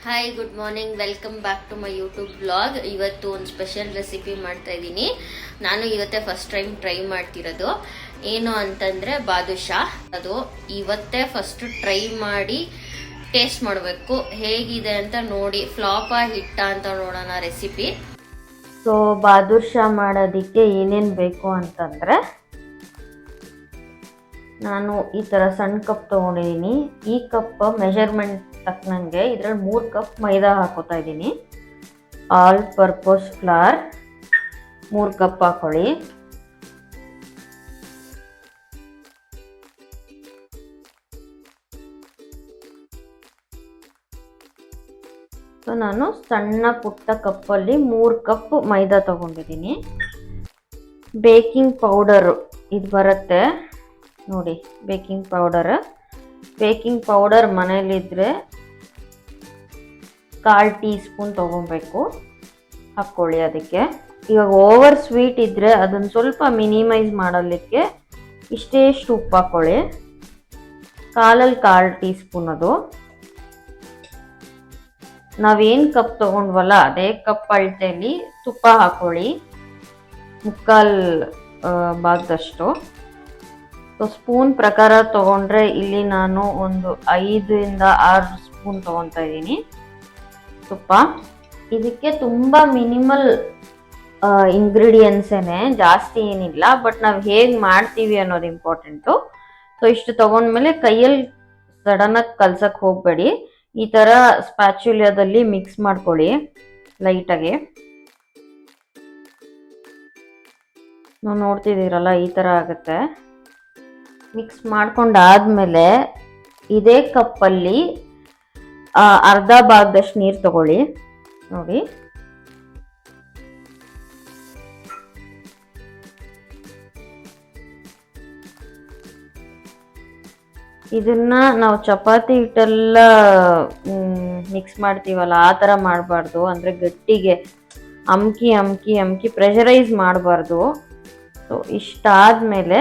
Hi, good morning. Welcome back to my YouTube blog. ಇವತ್ತು ಒಂದು special recipe ಮಾಡ್ತಾ ಇದ್ದೀನಿ. ನಾನು ಇವತ್ತೇ ಫಸ್ಟ್ ಟೈಮ್ ಟ್ರೈ ಮಾಡ್ತಿರೋದು. ಏನು ಅಂತಂದರೆ ಬಾದುಷಾ. ಅದು ಇವತ್ತೇ ಫಸ್ಟ್ ಟ್ರೈ ಮಾಡಿ ಟೇಸ್ಟ್ ಮಾಡಬೇಕು ಹೇಗಿದೆ ಅಂತ ನೋಡಿ. ಫ್ಲಾಪಾ ಹಿಟ್ಟ ಅಂತ ನೋಡೋಣ ರೆಸಿಪಿ. ಸೊ ಬಾದುಷಾ ಮಾಡೋದಕ್ಕೆ ಏನೇನು ಬೇಕು ಅಂತಂದರೆ, ನಾನು ಈ ಥರ ಸಣ್ಣ ಕಪ್ ತೊಗೊಂಡಿದ್ದೀನಿ. ಈ ಕಪ್ ಮೆಜರ್ಮೆಂಟ್ ತಕ್ಕನಂಗೆ ಇದರಲ್ಲಿ 3 ಕಪ್ ಮೈದಾ ಹಾಕೋತಾ ಇದ್ದೀನಿ. ಆಲ್ ಪರ್ಪಸ್ ಫ್ಲವರ್ 3 ಕಪ್ ಹಾಕೊಳ್ಳಿ. ಸೊ ನಾನು ಸಣ್ಣ ಪುಟ್ಟ ಕಪ್ಪಲ್ಲಿ 3 ಕಪ್ ಮೈದಾ ತಗೊಂಡಿದ್ದೀನಿ. ಬೇಕಿಂಗ್ ಪೌಡರು ಇದು ಬರುತ್ತೆ ನೋಡಿ, ಬೇಕಿಂಗ್ ಪೌಡರ್ ಮನೇಲಿದ್ದರೆ 1/4 ಟೀ ಸ್ಪೂನ್ ತೊಗೊಬೇಕು, ಹಾಕ್ಕೊಳ್ಳಿ. ಅದಕ್ಕೆ ಇವಾಗ ಓವರ್ ಸ್ವೀಟ್ ಇದ್ದರೆ ಅದನ್ನು ಸ್ವಲ್ಪ ಮಿನಿಮೈಸ್ ಮಾಡಲಿಕ್ಕೆ ಇಷ್ಟೇಷ್ಟು ಉಪ್ಪು ಹಾಕ್ಕೊಳ್ಳಿ. 1/4 ಟೀ ಸ್ಪೂನ್. ಅದು ನಾವೇನು ಕಪ್ ತೊಗೊಂಡ್ವಲ್ಲ ಅದೇ ಕಪ್ ಅಳತೆಯಲ್ಲಿ ತುಪ್ಪ ಹಾಕ್ಕೊಳ್ಳಿ, 3/4 ಭಾಗದಷ್ಟು. ಸೊ ಸ್ಪೂನ್ ಪ್ರಕಾರ ತೊಗೊಂಡ್ರೆ ಇಲ್ಲಿ ನಾನು ಒಂದು 5ರಿಂದ 6 ಸ್ಪೂನ್ ತೊಗೊತಾ ಇದ್ದೀನಿ ತುಪ್ಪ. ಇದಕ್ಕೆ ತುಂಬ ಮಿನಿಮಲ್ ಇಂಗ್ರೀಡಿಯೆಂಟ್ಸೇನೆ, ಜಾಸ್ತಿ ಏನಿಲ್ಲ. ಬಟ್ ನಾವು ಹೇಗೆ ಮಾಡ್ತೀವಿ ಅನ್ನೋದು ಇಂಪಾರ್ಟೆಂಟು. ಸೊ ಇಷ್ಟು ತೊಗೊಂಡ್ಮೇಲೆ ಕೈಯಲ್ಲಿ ಸಡನ್ನಾಗಿ ಕಲ್ಸಕ್ಕೆ ಹೋಗಬೇಡಿ. ಈ ಥರ ಸ್ಪ್ಯಾಚುಲಿಯಾದಲ್ಲಿ ಮಿಕ್ಸ್ ಮಾಡ್ಕೊಳ್ಳಿ ಲೈಟಾಗಿ. ನಾವು ನೋಡ್ತಿದ್ದೀರಲ್ಲ, ಈ ಥರ ಆಗುತ್ತೆ. ಮಿಕ್ಸ್ ಮಾಡ್ಕೊಂಡಾದ್ಮೇಲೆ ಇದೇ ಕಪ್ಪಲ್ಲಿ ಅರ್ಧ ಭಾಗದಷ್ಟು ನೀರು ತಗೊಳ್ಳಿ ನೋಡಿ. ಇದನ್ನ ನಾವು ಚಪಾತಿ ಹಿಟ್ಟೆಲ್ಲ ಮಿಕ್ಸ್ ಮಾಡ್ತೀವಲ್ಲ ಆ ಥರ ಮಾಡಬಾರ್ದು. ಅಂದರೆ ಗಟ್ಟಿಗೆ ಅಮ್ಕಿ ಪ್ರೆಷರೈಸ್ ಮಾಡಬಾರ್ದು. ಸೊ ಇಷ್ಟಾದಮೇಲೆ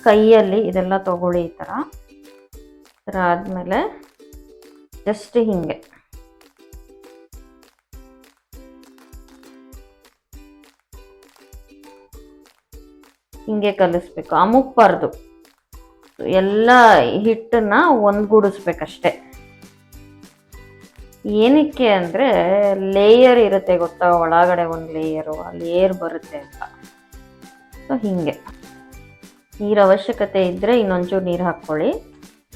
ಕೈಯಲ್ಲಿ ಇದೆಲ್ಲ ತಗೊಳ್ಳಿ. ಈ ಥರ ಆದಮೇಲೆ ಜಸ್ಟ್ ಹಿಂಗೆ ಕಲಿಸ್ಬೇಕು, ಅಮುಕ್ಬಾರ್ದು. ಎಲ್ಲ ಹಿಟ್ಟನ್ನ ಒಂದ್ಗೂಡಿಸ್ಬೇಕಷ್ಟೆ. ಏನಕ್ಕೆ ಅಂದರೆ ಲೇಯರ್ ಇರುತ್ತೆ ಗೊತ್ತಾ, ಒಳಗಡೆ ಒಂದು ಲೇಯರು, ಆ ಲೇಯರ್ ಬರುತ್ತೆ ಅಂತ. ಸೊ ಹಿಂಗೆ ನೀರು ಅವಶ್ಯಕತೆ ಇದ್ದರೆ ಇನ್ನೊಂಚೂರು ನೀರು ಹಾಕ್ಕೊಳ್ಳಿ,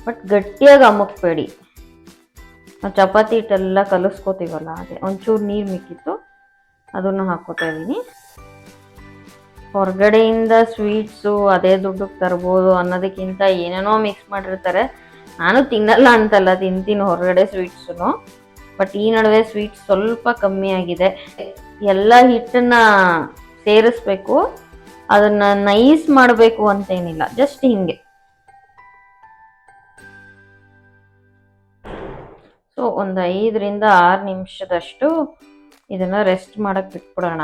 ಬಟ್ ಗಟ್ಟಿಯಾಗಿ ಅಮುಕ್ಬೇಡಿ. ನಾವು ಚಪಾತಿ ಹಿಟ್ಟೆಲ್ಲ ಕಲಿಸ್ಕೋತೀವಲ್ಲ ಅದೇ ಒಂಚೂರು ನೀರು ಮಿಕ್ಕಿತ್ತು, ಅದನ್ನು ಹಾಕ್ಕೋತಾ ಇದ್ದೀನಿ. ಹೊರಗಡೆಯಿಂದ ಸ್ವೀಟ್ಸು ಅದೇ ದುಡ್ಡಿಗೆ ತರ್ಬೋದು ಅನ್ನೋದಕ್ಕಿಂತ ಏನೇನೋ ಮಿಕ್ಸ್ ಮಾಡಿರ್ತಾರೆ. ನಾನು ತಿನ್ನಲ್ಲ ಅಂತಲ್ಲ, ತಿಂತೀನಿ ಹೊರಗಡೆ ಸ್ವೀಟ್ಸು. ಬಟ್ ಈ ನಡುವೆ ಸ್ವೀಟ್ಸ್ ಸ್ವಲ್ಪ ಕಮ್ಮಿ ಆಗಿದೆ. ಎಲ್ಲ ಹಿಟ್ಟನ್ನು ಸೇರಿಸ್ಬೇಕು, ಅದನ್ನು ನೈಸ್ ಮಾಡಬೇಕು ಅಂತೇನಿಲ್ಲ, ಜಸ್ಟ್ ಹಿಂಗೆ. ಸೊ ಒಂದು 5ರಿಂದ 6 ನಿಮಿಷದಷ್ಟು ಇದನ್ನು ರೆಸ್ಟ್ ಮಾಡಕ್ಕೆ ಬಿಟ್ಬಿಡೋಣ.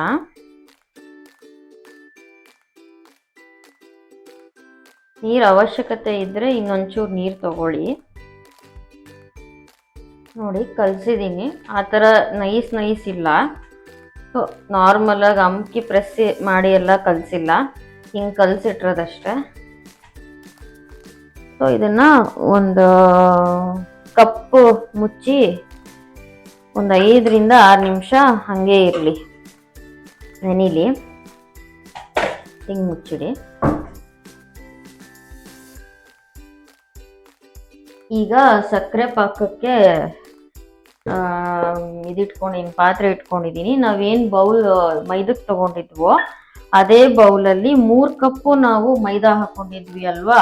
ನೀರು ಅವಶ್ಯಕತೆ ಇದ್ದರೆ ಇನ್ನೊಂಚೂರು ನೀರು ತಗೊಳ್ಳಿ. ನೋಡಿ ಕಲಸಿದ್ದೀನಿ, ಆ ಥರ ನೈಸ್ ಇಲ್ಲ. ಸೊ ನಾರ್ಮಲಾಗಿ ಅಮ್ಕಿ ಪ್ರೆಸ್ ಮಾಡಿ ಎಲ್ಲ ಕಲಸಿಲ್ಲ, ಹಿಂಗೆ ಕಲಸಿಟ್ರೋದಷ್ಟೇ. ಸೊ ಇದನ್ನು ಒಂದು ಕಪ್ಪು ಮುಚ್ಚಿ ಒಂದು 5ರಿಂದ 6 ನಿಮಿಷ ಹಾಗೆ ಇರಲಿ, ನೆನಿಲಿ. ಹಿಂಗೆ ಮುಚ್ಚಿಡಿ. ಈಗ ಸಕ್ಕರೆ ಪಾಕಕ್ಕೆ ಪಾತ್ರೆ ಇಟ್ಕೊಂಡಿದ್ದೀನಿ. ನಾವೇನು ಬೌಲ್ ಮೈದಕ್ಕೆ ತಗೊಂಡಿದ್ವೋ ಅದೇ ಬೌಲಲ್ಲಿ 3 ಕಪ್ಪು ನಾವು ಮೈದಾ ಹಾಕೊಂಡಿದ್ವಿ ಅಲ್ವಾ.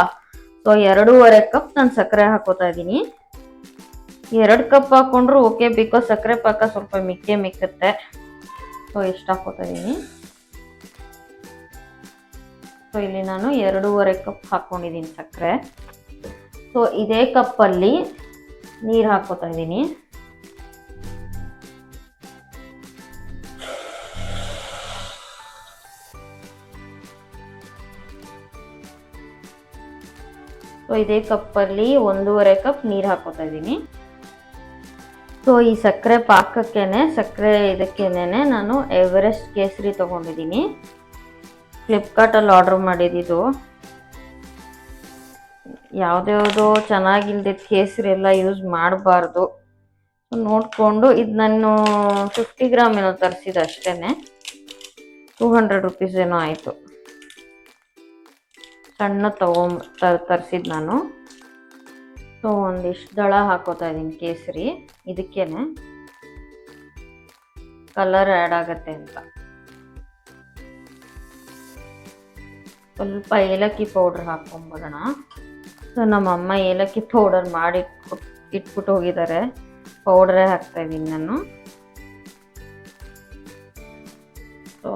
ಸೊ 2.5 ಕಪ್ ನಾನು ಸಕ್ಕರೆ ಹಾಕೋತಾ ಇದ್ದೀನಿ. 2 ಕಪ್ ಹಾಕೊಂಡ್ರು ಓಕೆ, ಬಿಕಾಸ್ ಸಕ್ಕರೆ ಪಾಕ ಸ್ವಲ್ಪ ಮಿಕ್ಕುತ್ತೆ. ಸೊ ಎಷ್ಟು ಹಾಕೋತಾ ಇದ್ದೀನಿ. ಸೊ ಇಲ್ಲಿ ನಾನು 2.5 ಕಪ್ ಹಾಕೊಂಡಿದ್ದೀನಿ ಸಕ್ಕರೆ. ಸೊ ಇದೇ ಕಪ್ಪಲ್ಲಿ ನೀರು ಹಾಕೋತಾ ಇದ್ದೀನಿ. ಸೊ ಇದೇ ಕಪ್ಪಲ್ಲಿ 1.5 ಕಪ್ ನೀರು ಹಾಕೋತಾ ಇದ್ದೀನಿ. ಸೊ ಈ ಸಕ್ಕರೆ ಪಾಕಕ್ಕೇನೆ ಸಕ್ಕರೆ ಇದಕ್ಕೇನೆ ನಾನು ಎವರೆಸ್ಟ್ ಕೇಸರಿ ತೊಗೊಂಡಿದ್ದೀನಿ. ಫ್ಲಿಪ್ಕಾರ್ಟಲ್ಲಿ ಆರ್ಡ್ರ್ ಮಾಡಿದ್ದು. ಯಾವುದ್ಯಾವುದೋ ಚೆನ್ನಾಗಿಲ್ದಿದ್ದ ಕೇಸರಿ ಎಲ್ಲ ಯೂಸ್ ಮಾಡಬಾರ್ದು. ನೋಡಿಕೊಂಡು ಇದು ನಾನು 50 ಗ್ರಾಮ್ ಏನೋ ತರಿಸಿದೆ ಅಷ್ಟೇ. 200 ರುಪೀಸ್ ಏನೋ ಆಯಿತು. ಸಣ್ಣ ತರಿಸಿದ್ದು ನಾನು. ಸೊ ಒಂದಿಷ್ಟು ದಳ ಹಾಕೋತಾ ಇದ್ದೀನಿ ಕೇಸರಿ. ಇದಕ್ಕೇನೆ ಕಲರ್ ಆ್ಯಡ್ ಆಗತ್ತೆ ಅಂತ. ಸ್ವಲ್ಪ ಏಲಕ್ಕಿ ಪೌಡ್ರ್ ಹಾಕ್ಕೊಂಬಿಡೋಣ. ಸೊ ನಮ್ಮಮ್ಮ ಏಲಕ್ಕಿ ಪೌಡರ್ ಮಾಡಿ ಇಟ್ಬಿಟ್ಟು ಹೋಗಿದ್ದಾರೆ. ಪೌಡ್ರೇ ಹಾಕ್ತಾಯಿದ್ದೀನಿ ನಾನು. ಸೊ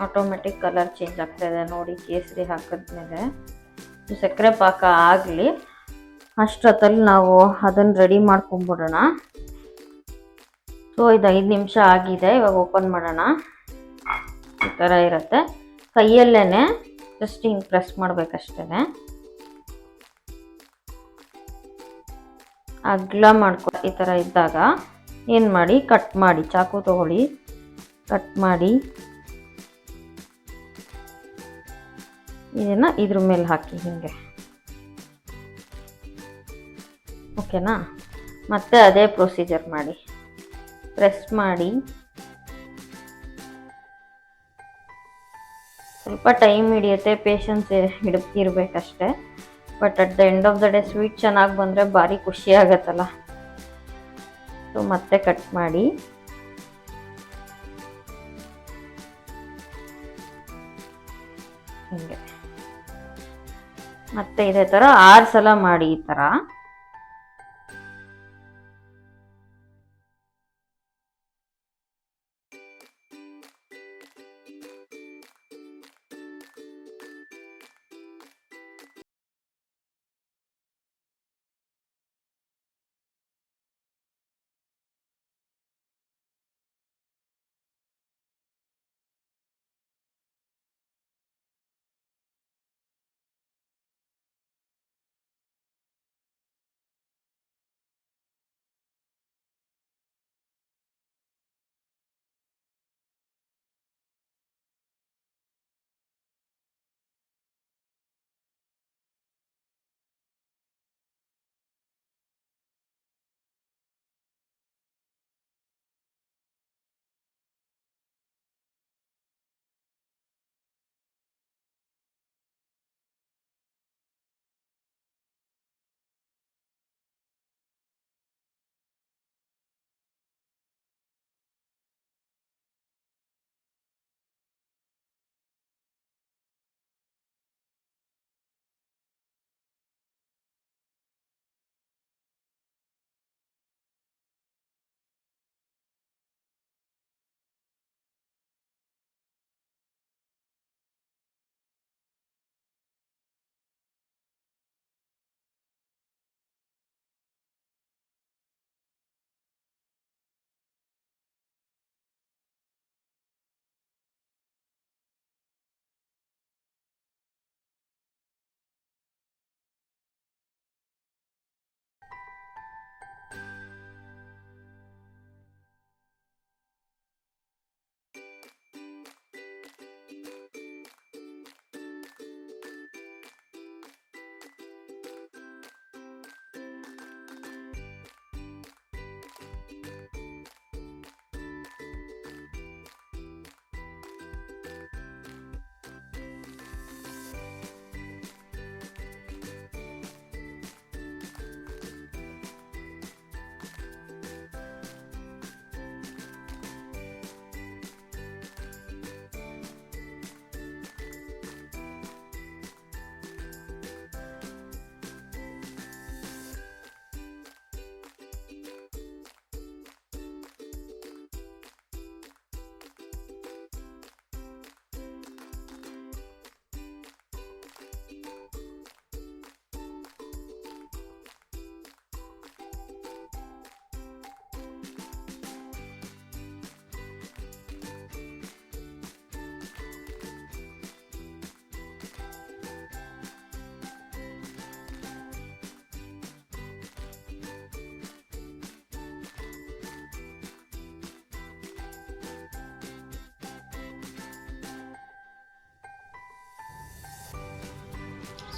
ಆಟೋಮೆಟಿಕ್ ಕಲರ್ ಚೇಂಜ್ ಆಗ್ತಾಯಿದೆ ನೋಡಿ ಕೇಸರಿ ಹಾಕಿದ್ಮೇಲೆ. ಸಕ್ಕರೆ ಪಾಕ ಆಗಲಿ ಅಷ್ಟೊತ್ತಲ್ಲಿ ನಾವು ಅದನ್ನು ರೆಡಿ ಮಾಡ್ಕೊಂಬಿಡೋಣ. ಸೊ ಇದು 5 ನಿಮಿಷ ಆಗಿದೆ. ಇವಾಗ ಓಪನ್ ಮಾಡೋಣ. ಈ ಥರ ಇರುತ್ತೆ. ಕೈಯಲ್ಲೇ ಜಸ್ಟ್ ಹಿಂಗೆ ಪ್ರೆಸ್ ಮಾಡಬೇಕಷ್ಟೇ. ಅಗಲ ಈ ಥರ ಇದ್ದಾಗ ಏನು ಮಾಡಿ, ಕಟ್ ಮಾಡಿ, ಚಾಕು ತಗೊಳ್ಳಿ, ಕಟ್ ಮಾಡಿ ಇದನ್ನು ಇದ್ರ ಮೇಲೆ ಹಾಕಿ ಹೀಗೆ. ಓಕೆನಾ? ಮತ್ತೆ ಅದೇ ಪ್ರೊಸೀಜರ್ ಮಾಡಿ, ಪ್ರೆಸ್ ಮಾಡಿ. ಸ್ವಲ್ಪ ಟೈಮ್ ಹಿಡಿಯುತ್ತೆ, ಪೇಷನ್ಸ್ ಇರಬೇಕಷ್ಟೆ. But at the end of the day sweet ಚೆನ್ನಾಗಿ ಬಂದರೆ ಭಾರಿ ಖುಷಿ ಆಗತ್ತಲ್ಲ. ಸೊ ಮತ್ತೆ ಕಟ್ ಮಾಡಿ ಹಿಂಗೆ ಮತ್ತೆ ಇದೇ ಥರ 6 ಸಲ ಮಾಡಿ ಈ ಥರ.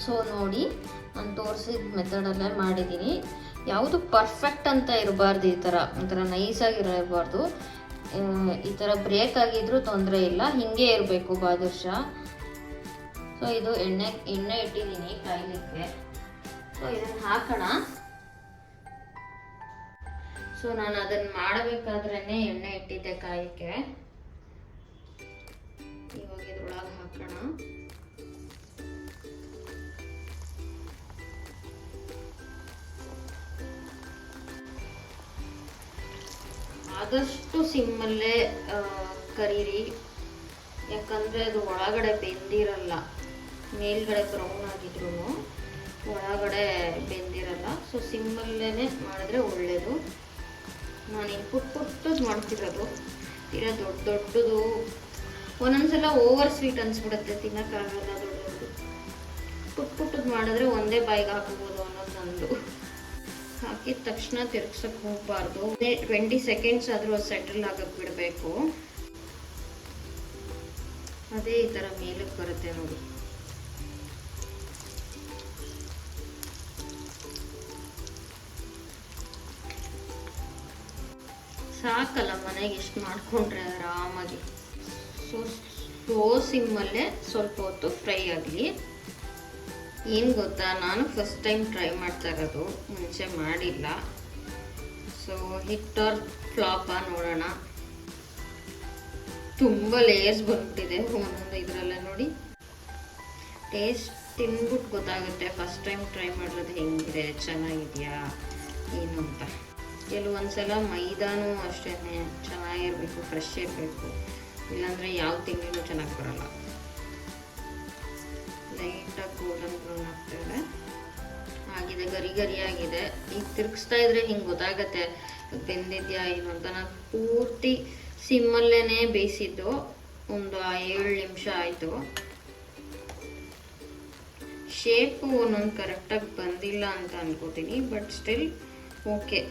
ಸೊ ನೋಡಿ, ನಾನು ತೋರಿಸಿದ ಮೆಥಡಲ್ಲೇ ಮಾಡಿದ್ದೀನಿ. ಯಾವುದು ಪರ್ಫೆಕ್ಟ್ ಅಂತ ಇರಬಾರ್ದು, ಈ ಥರ ಒಂಥರ ನೈಸಾಗಿರಬಾರ್ದು. ಈ ಥರ ಬ್ರೇಕ್ ಆಗಿದ್ರೂ ತೊಂದರೆ ಇಲ್ಲ, ಹಿಂಗೆ ಇರಬೇಕು ಬಾದುಷಾ. ಸೊ ಇದು ಎಣ್ಣೆ ಇಟ್ಟಿದ್ದೀನಿ ಕಾಯ್ಲಿಕ್ಕೆ. ಸೊ ಇದನ್ನು ಹಾಕೋಣ. ಸೊ ನಾನು ಅದನ್ನು ಮಾಡಬೇಕಾದ್ರೇ ಎಣ್ಣೆ ಇಟ್ಟಿದ್ದೆ ಕಾಯಕ್ಕೆ. ಇವಾಗ ಇದ್ರೊಳಗೆ ಹಾಕೋಣ. ಆದಷ್ಟು ಸಿಮ್ಮಲ್ಲೇ ಕರೀರಿ, ಯಾಕಂದರೆ ಅದು ಒಳಗಡೆ ಬೆಂದಿರಲ್ಲ. ಮೇಲ್ಗಡೆ ಬ್ರೌನ್ ಆಗಿದ್ರು ಒಳಗಡೆ ಬೆಂದಿರಲ್ಲ. ಸೊ ಸಿಮ್ಮಲ್ಲೇ ಮಾಡಿದ್ರೆ ಒಳ್ಳೆಯದು. ನಾನು ಪುಟ್ಟದ್ದು ಮಾಡ್ತಿರೋದು, ತೀರಾ ದೊಡ್ಡದು ಒಂದೊಂದ್ಸಲ ಓವರ್ ಸ್ವೀಟ್ ಅನ್ಸ್ಬಿಡುತ್ತೆ, ತಿನ್ನೋಕ್ಕಾಗಲ್ಲ. ದೊಡ್ಡದು ಪುಟ್ಟದ್ದು ಮಾಡಿದ್ರೆ ಒಂದೇ ಬಾಯಿಗೆ ಹಾಕ್ಬೋದು ಅನ್ನೋದು ನಂದು. ಹಾಕಿದ ತಕ್ಷಣ ತಿರ್ಗ್ಸಕ್ಕೆ ಹೋಗಬಾರ್ದು. 20 ಸೆಕೆಂಡ್ಸ್ ಆದರೂ ಸೆಟಲ್ ಆಗಕ್ಕೆ ಬಿಡಬೇಕು. ಅದೇ ಈ ಥರ ಮೇಲಕ್ಕೆ ಬರುತ್ತೆ ನೋಡಿ. ಸಾಕಲ್ಲ, ಮನೆಗೆ ಎಷ್ಟು ಮಾಡಿಕೊಂಡ್ರೆ ಆರಾಮಾಗಿ. ಸ್ಲೋ ಸಿಮ್ಮಲ್ಲೇ ಸ್ವಲ್ಪ ಹೊತ್ತು ಫ್ರೈ ಆಗಲಿ. ಏನು ಗೊತ್ತಾ, ನಾನು ಫಸ್ಟ್ ಟೈಮ್ ಟ್ರೈ ಮಾಡ್ತಾ ಇರೋದು, ಮುಂಚೆ ಮಾಡಿಲ್ಲ. ಸೊ ಹಿಟ್ ಆರ್ ಫ್ಲಾಪ ನೋಡೋಣ. ತುಂಬ ಲೇಯರ್ಸ್ ಬಂದ್ಬಿಟ್ಟಿದೆ ಒಂದೊಂದು ಇದರಲ್ಲೇ ನೋಡಿ. ಟೇಸ್ಟ್ ತಿಂದ್ಬಿಟ್ಟು ಗೊತ್ತಾಗುತ್ತೆ ಫಸ್ಟ್ ಟೈಮ್ ಟ್ರೈ ಮಾಡೋದು ಹೆಂಗಿದೆ, ಚೆನ್ನಾಗಿದೆಯಾ ಏನು ಅಂತ. ಕೆಲವೊಂದ್ಸಲ ಮೈದಾನೂ ಅಷ್ಟೇ ಚೆನ್ನಾಗಿರಬೇಕು, ಫ್ರೆಶ್ ಇರಬೇಕು, ಇಲ್ಲಾಂದರೆ ಯಾವ ತಿಂಡಿನೂ ಚೆನ್ನಾಗಿ ಬರಲ್ಲ. ಲೈಟಾಗಿ ಗೋಲ್ಡನ್ ಬ್ರೌನ್ ಆಗ್ತಾಯಿದೆ, ಆಗಿದೆ, ಗರಿ ಆಗಿದೆ. ಈಗ ತಿರುಗಿಸ್ತಾ ಇದ್ರೆ ಹಿಂಗೆ ಗೊತ್ತಾಗತ್ತೆ ಬೆಂದಿದ್ಯಾ ಏನು ಅಂತ. ನಾನು ಪೂರ್ತಿ ಸಿಮ್ಮಲ್ಲೇ ಬೇಯಿಸಿದ್ದು, ಒಂದು 7 ನಿಮಿಷ ಆಯಿತು. ಶೇಪು ಒಂದೊಂದು ಕರೆಕ್ಟಾಗಿ ಬಂದಿಲ್ಲ ಅಂತ ಅನ್ಕೋತೀನಿ, ಬಟ್ ಸ್ಟಿಲ್ ಓಕೆ.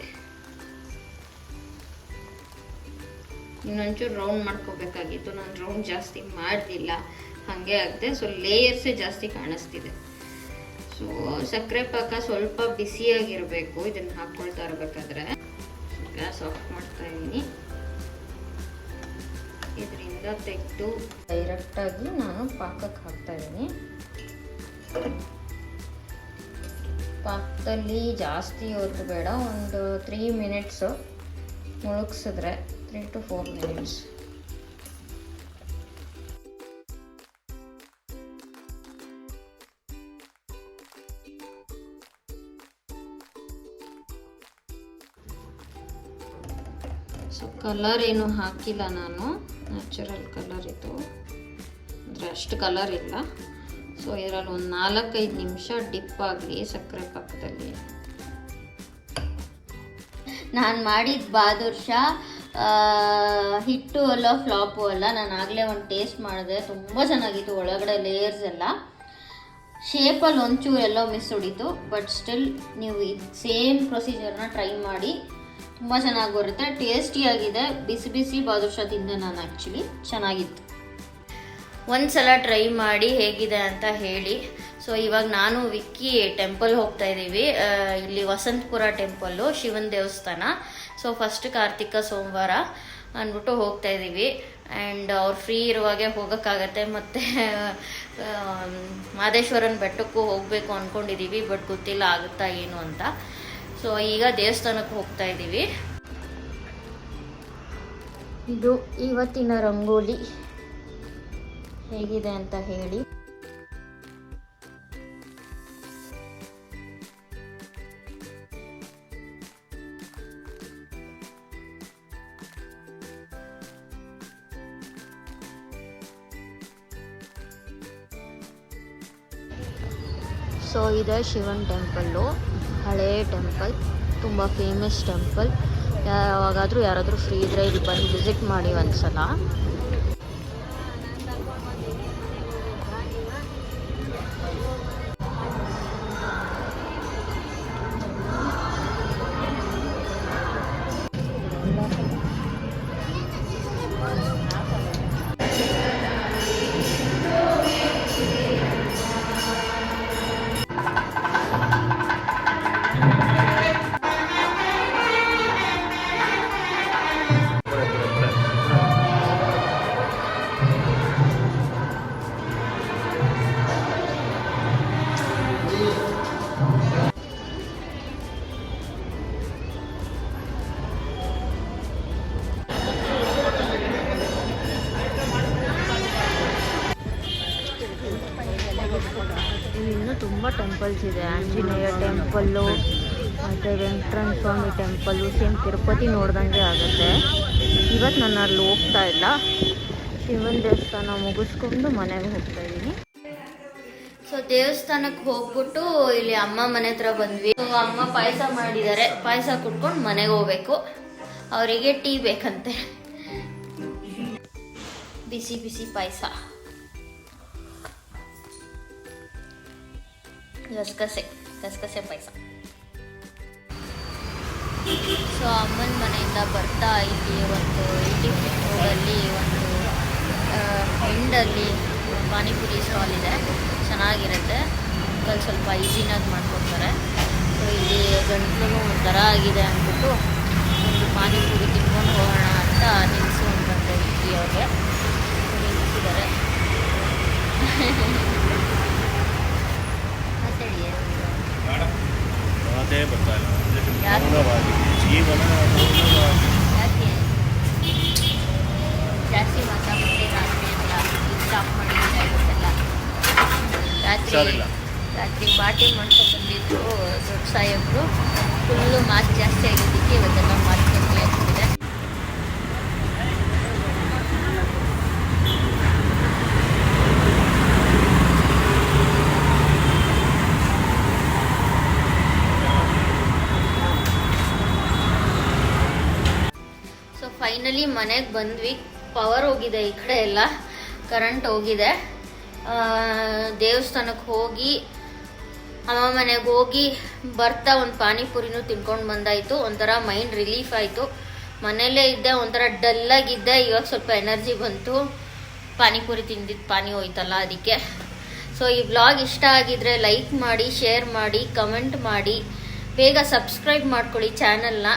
ಇನ್ನೊಂಚೂರು ರೌಂಡ್ ಮಾಡ್ಕೋಬೇಕಾಗಿತ್ತು, ನಾನು ರೌಂಡ್ ಜಾಸ್ತಿ ಮಾಡಲಿಲ್ಲ, ಹಾಗೆ ಆಗಿದೆ. ಸೊ ಲೇಯರ್ಸೇ ಜಾಸ್ತಿ ಕಾಣಿಸ್ತಿದೆ. ಸೊ ಸಕ್ಕರೆ ಪಾಕ ಸ್ವಲ್ಪ ಬಿಸಿಯಾಗಿರಬೇಕು ಇದನ್ನು ಹಾಕ್ಕೊಳ್ತಾ ಇರಬೇಕಾದ್ರೆ. ಗ್ಯಾಸ್ ಆಫ್ ಮಾಡ್ತಾ ಇದ್ದೀನಿ. ಇದರಿಂದ ತೆಗೆದು ಡೈರೆಕ್ಟಾಗಿ ನಾನು ಪಾಕಕ್ಕೆ ಹಾಕ್ತಾ ಇದ್ದೀನಿ. ಪಾಕದಲ್ಲಿ ಜಾಸ್ತಿ ಹೊತ್ತು ಬೇಡ, ಒಂದು 3 ಮಿನಿಟ್ಸು ಮುಳುಗಿಸಿದ್ರೆ, 3 to 4 ಮಿನಿಟ್ಸ್. ಸೊ ಕಲರ್ ಏನು ಹಾಕಿಲ್ಲ ನಾನು, ನ್ಯಾಚುರಲ್ ಕಲರ್ ಇದು, ಅಂದರೆ ಅಷ್ಟು ಕಲರ್ ಇಲ್ಲ. ಸೊ ಇದರಲ್ಲಿ ಒಂದು 4-5 ನಿಮಿಷ ಡಿಪ್ ಆಗಲಿ ಸಕ್ಕರೆ ಪಾಕದಲ್ಲಿ. ನಾನು ಮಾಡಿದ ಬಾದುಷಾ ಹಿಟ್ಟು ಅಲ್ಲ, ಫ್ಲಾಪು ಅಲ್ಲ. ನಾನು ಆಗಲೇ ಒಂದು ಟೇಸ್ಟ್ ಮಾಡಿದೆ, ತುಂಬ ಚೆನ್ನಾಗಿತ್ತು. ಒಳಗಡೆ ಲೇಯರ್ಸ್ ಎಲ್ಲ ಶೇಪಲ್ಲಿ ಒಂಚೂರು ಎಲ್ಲೋ ಮಿಸ್ ಹೊಡಿತು, ಬಟ್ ಸ್ಟಿಲ್ ನೀವು ಇದು ಸೇಮ್ ಪ್ರೊಸೀಜರ್ನ ಟ್ರೈ ಮಾಡಿ, ತುಂಬ ಚೆನ್ನಾಗಿ ಬರುತ್ತೆ, ಟೇಸ್ಟಿಯಾಗಿದೆ. ಬಿಸಿ ಬಿಸಿ ಬಾದುಷಾ ತಿಂದೆ ನಾನು, ಆ್ಯಕ್ಚುಲಿ ಚೆನ್ನಾಗಿತ್ತು. ಒಂದ್ಸಲ ಟ್ರೈ ಮಾಡಿ ಹೇಗಿದೆ ಅಂತ ಹೇಳಿ. ಸೊ ಇವಾಗ ನಾನು ವಿಕ್ಕಿ ಟೆಂಪಲ್ ಹೋಗ್ತಾ ಇದ್ದೀವಿ. ಇಲ್ಲಿ ವಸಂತಪುರ ಟೆಂಪಲ್ಲು, ಶಿವನ ದೇವಸ್ಥಾನ. ಸೊ ಫಸ್ಟ್ ಕಾರ್ತಿಕ ಸೋಮವಾರ ಅಂದ್ಬಿಟ್ಟು ಹೋಗ್ತಾ ಇದ್ದೀವಿ. ಆ್ಯಂಡ್ ಅವ್ರು ಫ್ರೀ ಇರುವಾಗೆ ಹೋಗೋಕ್ಕಾಗತ್ತೆ. ಮತ್ತು ಮಾದೇಶ್ವರನ ಬೆಟ್ಟಕ್ಕೂ ಹೋಗಬೇಕು ಅಂದ್ಕೊಂಡಿದ್ದೀವಿ, ಬಟ್ ಗೊತ್ತಿಲ್ಲ ಆಗುತ್ತಾ ಏನು ಅಂತ. ಸೊ ಈಗ ದೇವಸ್ಥಾನಕ್ಕೆ ಹೋಗ್ತಾ ಇದ್ದೀವಿ. ಇದು ಇವತ್ತಿನ ರಂಗೋಲಿ ಹೇಗಿದೆ ಅಂತ ಹೇಳಿ. ಸೊ ಇದೆ ಶಿವನ್ ಟೆಂಪಲ್ಲು, ಹಳೇ ಟೆಂಪಲ್, ತುಂಬ ಫೇಮಸ್ ಟೆಂಪಲ್. ಯಾವಾಗಾದರೂ ಯಾರಾದರೂ ಫ್ರೀ ಇದ್ದರೆ ಇಲ್ಲಿ ಬಂದು ವಿಸಿಟ್ ಮಾಡಿ ಒಂದ್ಸಲ. ತುಂಬ ಟೆಂಪಲ್ಸ್ ಇದೆ. ಆಂಜನೇಯ ಟೆಂಪಲ್ಲು ಮತ್ತು ವೆಂಕಟರಮಣ ಸ್ವಾಮಿ ಟೆಂಪಲ್ಲು, ಸೇಮ್ ತಿರುಪತಿ ನೋಡ್ದಂಗೆ ಆಗುತ್ತೆ. ಇವತ್ತು ನಾನು ಅಲ್ಲಿ ಹೋಗ್ತಾ ಇಲ್ಲ, ಶಿವನ ದೇವಸ್ಥಾನ ಮುಗಿಸ್ಕೊಂಡು ಮನೆಗೆ ಹೋಗ್ತಾ ಇದ್ದೀನಿ. ಸೊ ದೇವಸ್ಥಾನಕ್ಕೆ ಹೋಗ್ಬಿಟ್ಟು ಇಲ್ಲಿ ಅಮ್ಮ ಮನೆ ಹತ್ರ ಬಂದ್ವಿ. ಅಮ್ಮ ಪಾಯಸ ಮಾಡಿದ್ದಾರೆ, ಪಾಯಸ ಕುಟ್ಕೊಂಡು ಮನೆಗೆ ಹೋಗ್ಬೇಕು. ಅವರಿಗೆ ಟೀ ಬೇಕಂತೆ, ಬಿಸಿ ಬಿಸಿ ಪಾಯಸ, ಗಸಗಸೆ ಪಾಯಸ. ಸೊ ಅಮ್ಮನ ಮನೆಯಿಂದ ಬರ್ತಾ ಇಲ್ಲಿ ಒಂದು 80 ರೋಡಲ್ಲಿ ಒಂದು ಎಂಡಲ್ಲಿ ಪಾನಿಪುರಿ ಸ್ಟಾಲ್ ಇದೆ, ಚೆನ್ನಾಗಿರುತ್ತೆ. ಅಂಕಲ್ ಸ್ವಲ್ಪ ಈಸಿನಾಗಿ ಮಾಡಿಕೊಡ್ತಾರೆ. ಸೊ ಇಲ್ಲಿ ಗಂಟಲು ಒಂಥರ ಆಗಿದೆ ಅಂದ್ಬಿಟ್ಟು ಒಂದು ಪಾನಿಪುರಿ ತಿನ್ಕೊಂಡು ಹೋಗೋಣ ಅಂತ ನಿಲ್ಲಿಸ್ಕೊಂಡು ಬಂದೆ. ಇಡ್ಲಿ ಅವ್ರಿಗೆ ನಿಲ್ಲಿಸಿದ್ದಾರೆ. ಯಾಕೆ ಜಾಸ್ತಿ ಮಾತಾಡ್ಬಿಟ್ಟೆ ರಾತ್ರಿ ಎಲ್ಲ ಸ್ಟಾಪ್ ಮಾಡಿಲ್ಲ. ರಾತ್ರಿ ಪಾರ್ಟಿ ಮಾಡ್ಕೊಂಡು ಬಂದಿದ್ರು ದೊಡ್ಡ ಸಾಹೇಬ್ರು. ಫುಲ್ಲು ಮಾತು ಜಾಸ್ತಿ ಆಗಿದ್ದಕ್ಕೆ ಇವತ್ತೆಲ್ಲ ಮಾತು ಕಮ್ಮಿ ಆಗ್ತಿದೆ. ಸೊ ಫೈನಲಿ ಮನೆಗೆ ಬಂದ್ವಿ. ಪವರ್ ಹೋಗಿದೆ ಈ ಕಡೆ ಎಲ್ಲ, ಕರೆಂಟ್ ಹೋಗಿದೆ. ದೇವಸ್ಥಾನಕ್ಕೆ ಹೋಗಿ ಅಮ್ಮ ಮನೆಗೆ ಹೋಗಿ ಬರ್ತಾ ಒಂದು ಪಾನಿಪುರಿನೂ ತಿನ್ಕೊಂಡು ಬಂದಾಯಿತು. ಒಂಥರ ಮೈಂಡ್ ರಿಲೀಫ್ ಆಯಿತು. ಮನೆಯಲ್ಲೇ ಇದ್ದೆ, ಒಂಥರ ಡಲ್ಲಾಗಿದ್ದೆ. ಇವಾಗ ಸ್ವಲ್ಪ ಎನರ್ಜಿ ಬಂತು. ಪಾನಿಪುರಿ ತಿಂದಿದ್ದು ಪಾನಿ ಹೋಯ್ತಲ್ಲ ಅದಕ್ಕೆ. ಸೊ ಈ ವ್ಲಾಗ್ ಇಷ್ಟ ಆಗಿದ್ರೆ ಲೈಕ್ ಮಾಡಿ, ಶೇರ್ ಮಾಡಿ, ಕಮೆಂಟ್ ಮಾಡಿ, ಬೇಗ ಸಬ್ಸ್ಕ್ರೈಬ್ ಮಾಡ್ಕೊಳ್ಳಿ ಚಾನಲ್ನ.